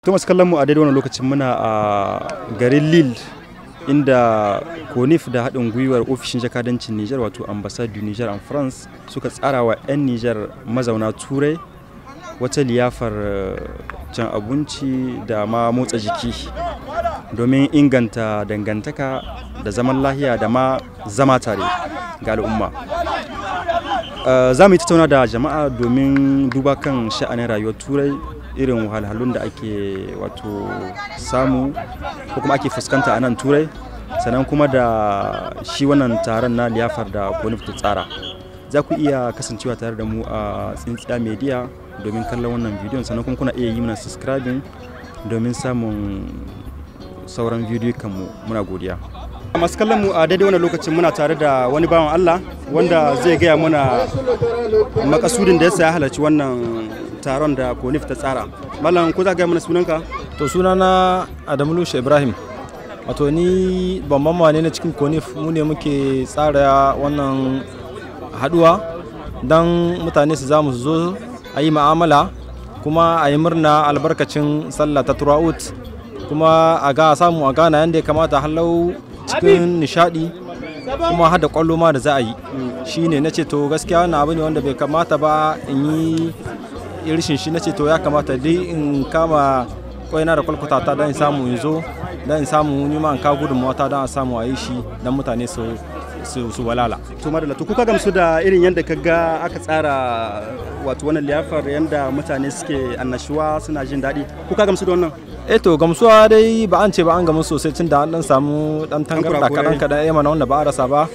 Thomas kallon mu a daidai wannan lokacin muna a garin Lille inda CONIF da haɗin gwiwar ofishin jakadancin Niger wato Ambassade du Niger en France suka tsara wa 'yan Niger mazauna Turai wata liyafar cin abinci da ma motsa jiki domin inganta dangantaka da zaman lahiya da ma zama tare ga al'umma. Za mu yi tattauna da jama'a domin duba kan sha'anin rayuwar Turai, irin wahalhalun da ake wato samu ko kuma ake fuskanta a nan Turai, sannan kuma da shi wannan taron na liyafar da CONIF ta tsara. Za ku iya kasancewa tare da mu a Tsintsiya Media domin kallon wannan bidiyon, sannan kuma kuna iya yi mana subscribing domin samun sauran bidiyo kanmu. Muna godiya. Masu kallon mu a daidai wannan lokacin muna tare da wani bawan Allah wanda zai gaya mana makasudin da yasa ya halarci wannan taron da CONIF ta tsara. Mallam, ko za ka gaya mana sunanka? To sunana Adamu Lushe Ibrahim. Wato ni babban mane na cikin CONIF, mu ne muke tsara wannan haduwa don mutane su zamu zo a yi ma'amala kuma a yi murna albarkacin sallah ta Turaut, kuma a ga samu a gana yadda ya kamata halau cikin nishadi kuma hada kwallo ma da za a yi. Shine nace to gaskiya wannan abu ne wanda bai kamata ba in yi irishin shi, nace to ya kamata dai in kama kwaina da kwalkwata ta don samu in zo don in samu ni ma in ka gudun mota don a samu a yi shi don mutane su walala. To madalla, to kuka gamsu da irin yadda ka ga aka tsara wato wannan liyafar, yadda mutane suke annashuwa suna jin daɗi, kuka gamsu da wannan? To gamsuwa dai ba an ce ba an gamu sosai, tun da an dan samu dan tangarda kadan ya mana wanda ba a rasa ba.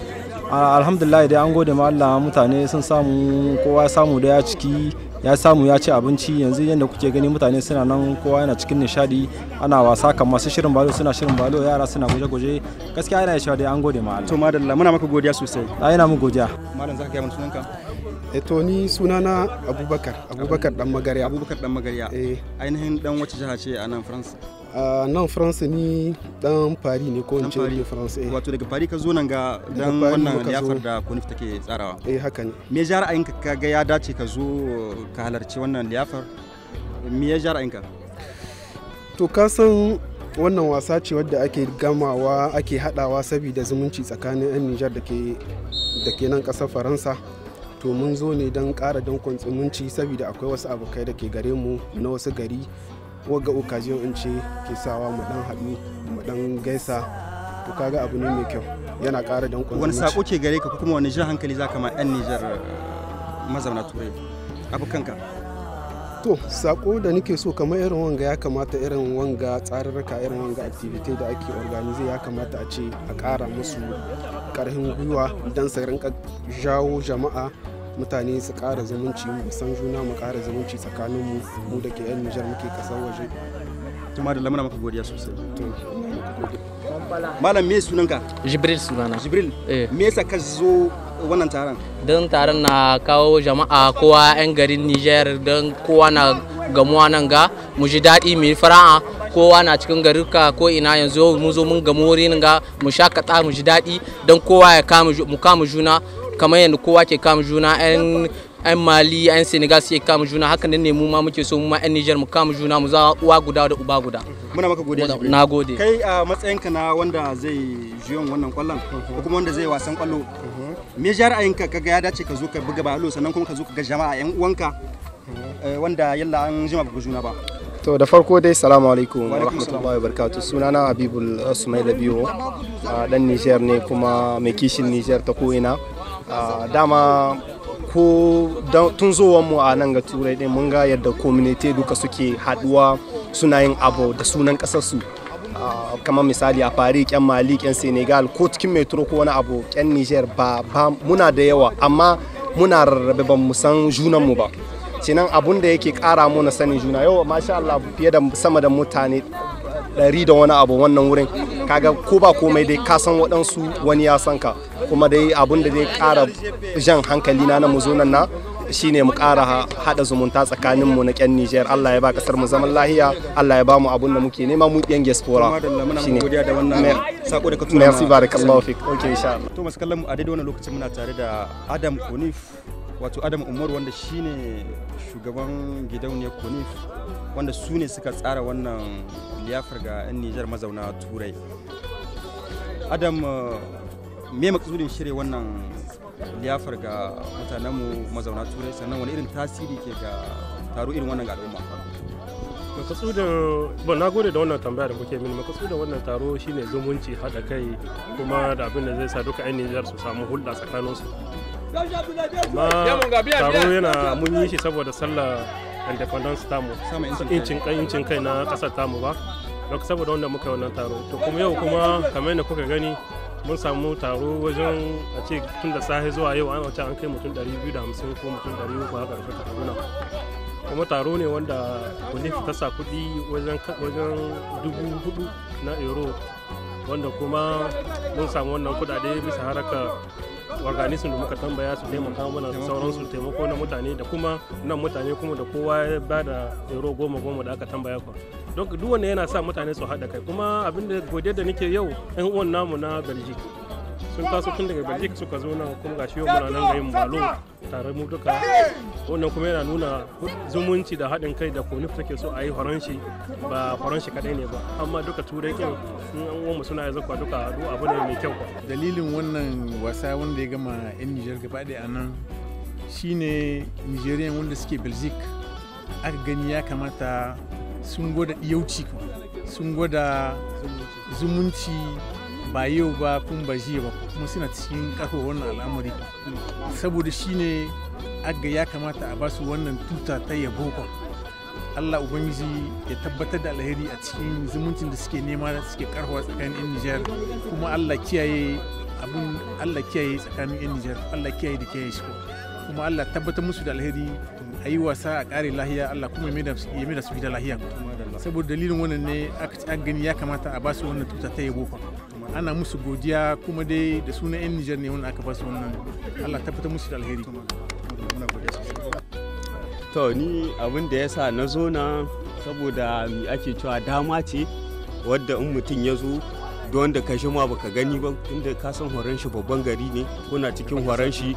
Alhamdulillah dai an gode ma Allah, mutane sun samu, kowa ya samu da ya ciki, ya samu ya ci abinci. Yanzu yadda kuke gani mutane suna nan, kowa yana cikin nishadi, ana wasa kan masu shirin balo suna shirin balo, yara suna guje-guje. Gaskiya yana cewa dai an gode ma Allah. To madalla, muna maka godiya sosai. Ina mu godiya. Malam, zaka gaya mana sunanka? To ni sunana Abubakar dan Magariya. Abubakar dan Magariya. Ainihin dan wace jiha ce a nan France? Nan France ni dan Paris ne, ko in ce de France. Wato daga Paris ka zo nan ga dan wannan liyafar da CONIF take tsarawa? Haka ne. Me ya ja ra'ayinka ka ga ya dace ka zo ka halarci wannan liyafar? Me ya ja ra'ayinka? To ka san wannan wasa ce wadda ake gamawa, ake hadawa saboda zumunci tsakanin 'yan Nijar da ke nan kasar Faransa. To mun zo ne don ƙara dankon zumunci saboda akwai wasu abokai da ke gare mu na wasu gari, wagga occasion in ce ke sawa mu dan haɗu mu dan gaisa. To kaga abu ne mai kyau, yana ƙara dankon zumunci. Wani sako ke gare ka, ko kuma wani jan hankali zaka ma 'yan Nijar mazauna Turai abokanka? To sako da nake so, kamar irin wanga ya kamata, irin wanga tsararraka, irin wanga activity da ake organize, ya kamata a ce a ƙara musu ƙarfin gwiwa don su rinka jawo jama'a, mutane su ƙara zumunci, mu san juna, mu ƙara zumunci tsakanin mu da ke 'yan Nijar muke ƙasar waje. Tuma da lamuna maka godiya sosai. Malam, me sunanka? Jibril sunana. Jibril, me yasa ka zo wannan taron? Don taron na kawo jama'a, kowa 'yan garin Niger, don kowa na gamuwa nan ga mu ji daɗi, mu yi fara'a, kowa na cikin garuka ko ina. Yanzu mun zo mun gamu wurin ga mu shakata, mu ji daɗi, don kowa ya mu kama juna kamar yadda kowa ke kama juna. 'yan Mali, 'yan Senegal suke kama juna, haka ne mu ma muke so mu ma 'yan Niger mu kama juna, mu za uwa guda da uba guda. Muna maka godiya. Na gode. Kai a matsayinka na wanda zai jiyon wannan kwallon ko kuma wanda zai wasan kwallo, me ja ra'ayinka kaga ya dace ka zo ka buga balo, sannan kuma ka zo ka ga jama'a 'yan uwanka wanda yalla an jima ba juna ba? To da farko dai salamu alaikum wa rahmatullahi wa barakatuh. Sunana Habibul Sumaila Biyo, dan Niger ne kuma mai kishin Niger ta ko'ina. Dama ko tun zuwan mu a nan ga Turai din mun ga yadda community duka suke haduwa suna yin abu da sunan kasar su. Kamar misali a Paris, 'yan Mali, 'yan Senegal, ko cikin metro ko wani abu, 'yan Niger ba muna da yawa amma muna rarrabe, ba mu san junan mu ba. Cinan abun da yake kara mana sanin juna. Yau masha Allah fiye da sama da mutane 100 da wani abu wannan wurin, kaga ko ba komai dai ka san waɗansu, wani ya san ka, kuma dai abun da dai kara jan hankali na mu zo nan na shine mu kara hada zumunta tsakanin mu na 'yan Niger. Allah ya ba kasar mu zaman lahiya, Allah ya ba mu abun da muke nema, mu 'yan diaspora. Shine godiya da wannan sako da ka tura. Merci, barakallahu fik. Okay, insha Allah. To masu kallon mu a daidai wannan lokacin muna tare da Adam CONIF, wato Adam Umar, wanda shine shugaban gidauniyar CONIF wanda su ne suka tsara wannan liyafar ga 'yan Nijar mazauna Turai. Adam, me maksudin shirya wannan liyafar ga mutanenmu mazauna Turai, sannan wani irin tasiri ke ga taro irin wannan ga al'umma? Makasudin na gode da wannan tambaya da kuke mini. Makasudin wannan taro shine zumunci, haɗa kai, kuma da abin da zai sa duka 'yan Nijar su samu hulɗa tsakaninsu. Amma taro yana mun yi shi saboda sallar independence tamu, incin kai na ƙasar tamu ba, don saboda wanda muka yi wannan taro. To kuma yau kuma kamar yadda kuka gani mun samu taro wajen a ce tun da safe zuwa yau an wace an kai mutum 250 ko mutum 300 haka da Kaduna. Kuma taro ne wanda Konif ta sa kuɗi wajen 4,000 na euro, wanda kuma mun samu wannan kuɗaɗe bisa haraka organism da muka tambaya su taimaka mana da sauransu, taimako na mutane da kuma nan mutane kuma da kowa ya ba da euro 10 da aka tambaya kwa. Don duk wanda yana sa mutane su haɗa kai. Kuma abin da godiyar da nake yau 'yan uwan namu na Belgium sun taso tun daga Belgium suka zo nan, kuma gashi yau muna nan ga yin balo tare mu duka. Wannan kuma yana nuna zumunci da haɗin kai da Konif take so a yi faranshi, ba faranshi kaɗai ne ba, amma duka turai kin an uwanmu suna yi zakwa duka haɗu abu ne mai kyau. Dalilin wannan wasa wanda ya gama 'yan Nijar gaba ɗaya a nan shine Nigerian wanda suke Belgium aka gani ya kamata sun gwada iyauci, sun gwada zumunci, ba yau ba kun ba jiya ba, kuma suna cikin kafa wannan al'amari, saboda shine aga ya kamata a basu wannan tuta ta yabo. Allah Ubangiji ya tabbatar da alheri a cikin zumuncin da suke nema da suke karfafa tsakanin 'yan Nijar, kuma Allah kiyaye abun, Allah kiyaye tsakanin 'yan Nijar, Allah kiyaye da kiyaye shi, kuma Allah tabbatar musu da alheri, a yi wasa a kare lahiya, Allah kuma ya mai da su gida lahiya. Saboda dalilin wannan ne aka gani ya kamata a basu wannan tuta ta yabo. Ana musu godiya, kuma dai da sunan 'yan Nijar ne wanda aka basu wannan, Allah tabbatar musu da alheri. To ni abin da ya sa na zo na saboda mi ake cewa dama ce wadda in mutum ya zo don da kashi ma baka gani ba, tunda ka san horon shi babban gari ne, kuna cikin horon shi,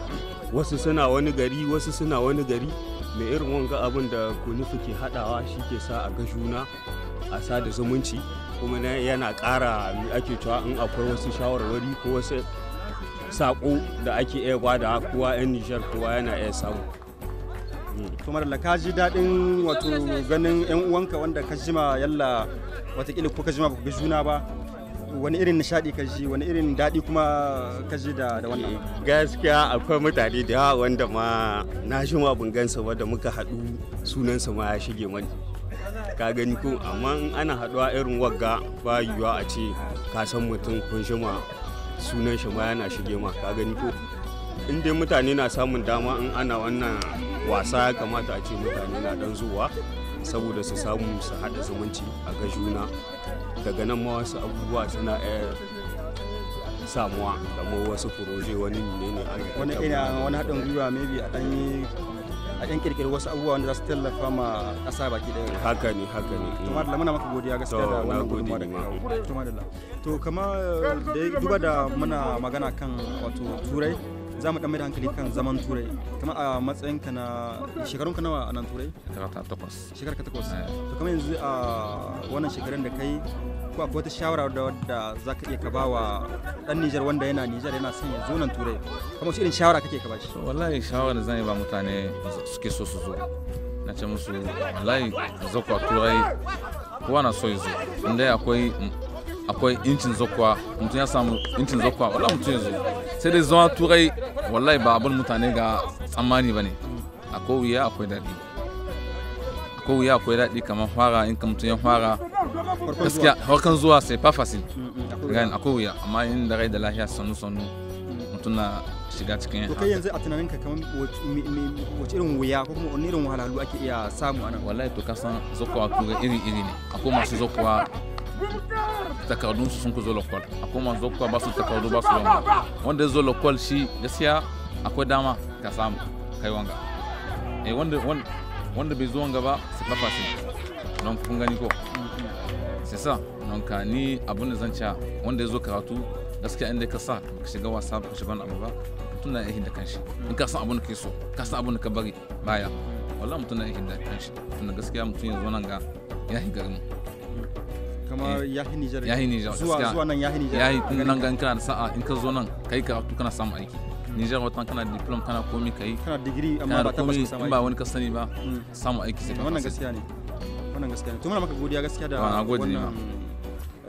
wasu suna wani gari wasu suna wani gari, mai irin wanga abin da Konif ke haɗawa shi ke sa a ga juna, a sada zumunci, kuma yana ƙara mi ake cewa in akwai wasu shawarwari ko wasu saƙo da ake iya bada kowa 'yan Nijar kowa yana iya samu. Tumar da ka ji daɗin wato ganin 'yan uwanka wanda ka jima yalla watakila ko ka jima ba ku ga juna ba, wani irin nishaɗi ka ji, wani irin daɗi kuma ka ji da wannan? Gaskiya akwai mutane da yawa wanda ma na jima ban gansa ba, da muka haɗu sunansa ma ya shige mani, ka gani ko. Amma in ana haɗuwa irin wagga ba yiwuwa a ce ka san mutum kun jima sunan shi ma yana shige ma, ka gani ko. In dai mutane na samun dama in ana wannan wasa, ya kamata a ce mutane na dan zuwa saboda su samu su haɗa zumunci a ga juna, daga nan ma wasu abubuwa suna samuwa, kamar wasu furoje wani menene wani haɗin gwiwa maybe a ɗan kirkiri wasu abubuwa wanda za su tallafa ma ƙasa baki ɗaya. Haka ne. To madalla, muna maka godiya gaskiya da wannan gudunmawa da kawo. To madalla, to kama da duba da muna magana kan wato Turai, za mu dan mai da hankali kan zaman Turai. Kamar a matsayinka na shekarunka nawa a nan Turai? Shekara ta 8. To kamar yanzu a wannan shekarun da kai, ko akwai wata shawara da za ka iya ka ba wa dan Nijar wanda yana Nijar yana son ya zo nan Turai, kamar shi irin shawara kake ka ba shi? Wallahi shawara da zan yi ba mutane suke so su zo, na ce musu wallahi zakwa Turai kowa na so ya zo, inda akwai incin zakwa, mutum ya samu incin zakwa wallahi mutum ya zo. Sai dai zama Turai wallahi ba abin mutane ga tsammani ba ne, akwai wuya akwai daɗi, kamar fara in mutum ya fara gaskiya harkan zuwa sai fa fasil gani, akwai wuya, amma in da rai da lafiya sannu mutum na shiga cikin. To kai yanzu a tunaninka kamar wace irin wuya ko kuma wani irin wahalhalu ake iya samu a nan? Wallahi to kasan zakwa Turai iri ne, akwai masu zakwa takardun su sun ku zo lokal, akwai masu zakwa ba su takardu ba su wanga, wanda ya zo lokal shi gaskiya akwai dama ka samu kai wanga, wanda bai zo wanga ba su kafa shi, don kun gani ko sai sa don ka ni abin da zan ci wanda ya zo karatu gaskiya inda ka sa ka shiga wasa ka shiga wani abu ba, tun da yahin da kanshi, in ka san abin da ke so ka san abin da ka bari baya, wallahi mutum na yake da kanshi tunda gaskiya mutum ya zo nan ga ya yi garin kamar yahi Niger zuwa nan yahi Niger yahi nan ga in kana da sa'a in ka zo nan kai karatu kana samu aiki Niger watan kana diploma kana komi kai kana digiri amma ba tabbas samu in ba wani ka sani ba samu aiki sai wannan gaskiya ne to muna maka godiya gaskiya da wannan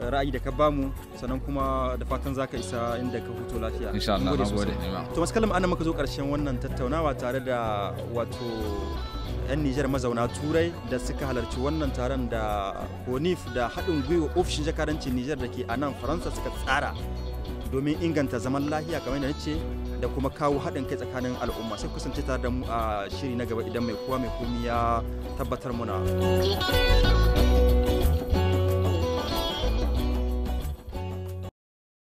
ra'ayi da ka bamu sannan kuma da fatan zaka isa inda ka huto lafiya insha Allah na gode to masu kallon ana muka zo karshen wannan tattaunawa tare da wato 'yan Nijar mazauna Turai da suka halarci wannan taron da CONIF da haɗin gwiwa ofishin jakadancin Nijar da ke a nan Faransa suka tsara domin inganta zaman lafiya kamar yadda nace da kuma kawo haɗin kai tsakanin al'umma sai kusance tare da mu a shiri na gaba idan mai kowa mai komi ya tabbatar muna.